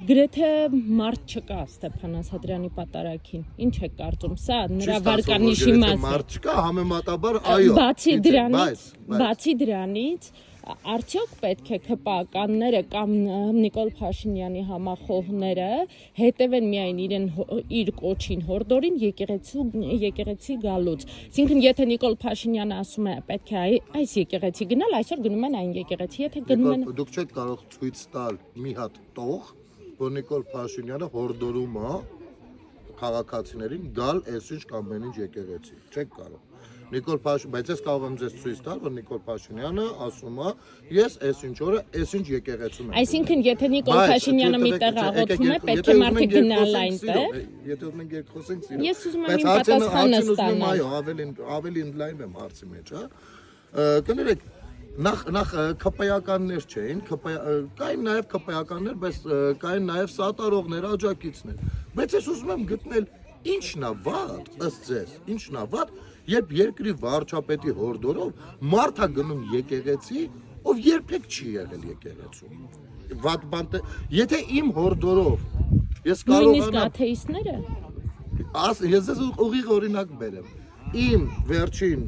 Գրեթե մարդ չկա Ստեփան Ասատրյանի պատարագին։ Ինչ եք կարծում, սա նրա վարկանիշի մասը։ Մարդ չկա, համեմատաբար այո։ Բացի դրանից, արդյոք պետք է ԿՊԱ-ականները կամ Նիկոլ Փաշինյանի համախոհները հետևեն միայն իր կոչին հորդորին եկեղեցի գալուց։ Այսինքն, եթե Նիկոլ Փաշինյանը ասում է պետք է այս եկեղեցի գնալ, այսօր գնում են այն եկեղեցի, եթե գնում են։ Դուք չեք կարող ցույց տալ մի հատ տող, որ Նիկոլ Փաշինյանը հորդորում է քաղաքացիներին գալ այսինչ կամ այնինչ եկեղեցի։ Չեք կարող։ Բայց ես կարող եմ ձեզ ցույց տալ, որ Նիկոլ Փաշինյանը ասում է, ես այսինչ օրը այսինչ եկեղեցում եմ։ Այսինքն, եթե Նիկոլ Փաշինյանը մի տեղ աղոթում է, պետք է մարդիկ գնալ այնտեղ։ Եթե ուզում ենք երկխոսենք, սիրո։ Ես ուզում եմ իմ պատասխանը ստանալ։ Այո, ավելի ընդլայնվեմ եմ հարցի մեջ, հա։ Կներեք, նախ ԿՊԱ-ականներ չէին, կային նաև ԿՊԱ-ականներ, բայց կային նաև սատարողներ, աջակիցներ։ Բայց ես ուզում եմ գտնել ինչն է վատ, ըստ ձեզ, ինչն է վատ, երբ երկրի վարչապետի հորդորով մարդ է գնում եկեղեցի, ով երբեք չի եղել եկեղեցում։ Վատ բան է, եթե իմ հորդորով ես կարողանամ նույնիսկ աթեիստները ես ձեզ ուղիղ օրինակ բերեմ։ Իմ վերջին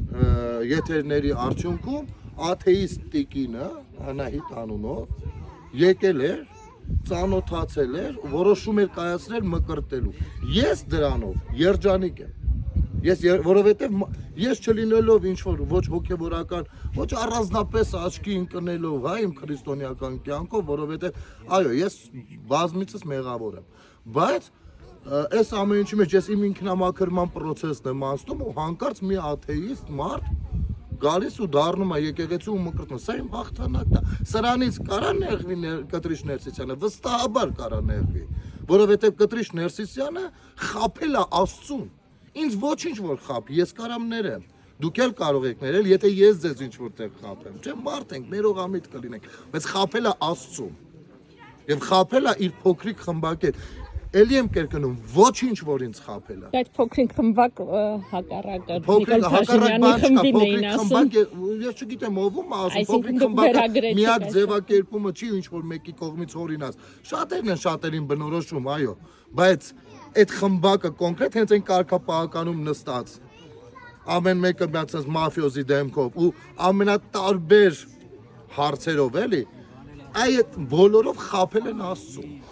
եթերների արդյունքում աթեիստ տիկինը Անահիտ անունով եկել էր, ծանոթացել էր, որոշում էր կայացնել մկրտելու։ Ես դրանով երջանիկ եմ։ Որովհետև ես չլինելով ինչ-որ ոչ հոգևորական, ոչ առանձնապես աչքի ընկնելով, հա, իմ քրիստոնեական կյանքով, որովհետև այո, ես բազմիցս մեղավոր եմ, բայց այս ամեն ինչի մեջ ես իմ ինքնամաքրման process-ն եմ անցնում ու հանկարծ մի աթեիստ մարդ գալիս ու դառնում է եկեղեցու ու մկրտում։ Սա իմ հաղթանակն է։ Սրանից կարա նեղվի Կտրիշ Ներսիսյանը, վստահաբար կարա նեղվի, որովհետև Կտրիշ Ներսիսյանը խաբել է Աստծուն։ Ինձ ոչինչ որ խաբի, ես կարամ ներեմ։ Դուք էլ կարող եք ներել, եթե ես ձեզ ինչ-որ տեղ խաբեմ։ Չէ, մարդ ենք, ներողամիտ կլինենք, բայց խաբել է Աստծուն։ Եվ խաբել է իր փոքրիկ խմբակետ։ Էլի եմ կերկնում, ոչինչ որ ինձ խաբել է։ Բայց փոքրիկ խմբակ հակառակը Նիկոլ Փաշինյանի խմբին էին ասում։ Ես չգիտեմ ով ասում, փոքրիկ խմբակը միակ ձևակերպումը չի ինչ որ մեկի կողմից օրինած։ Շատերն են շատերին բնորոշում, այո, բայց այդ խմբակը կոնկրետ հենց այն կարգապահականում նստած ամեն մեկը միացած մաֆիոզի դեմքով ու ամենատարբեր հարցերով էլի այդ բոլորով խաբել են Աստծուն։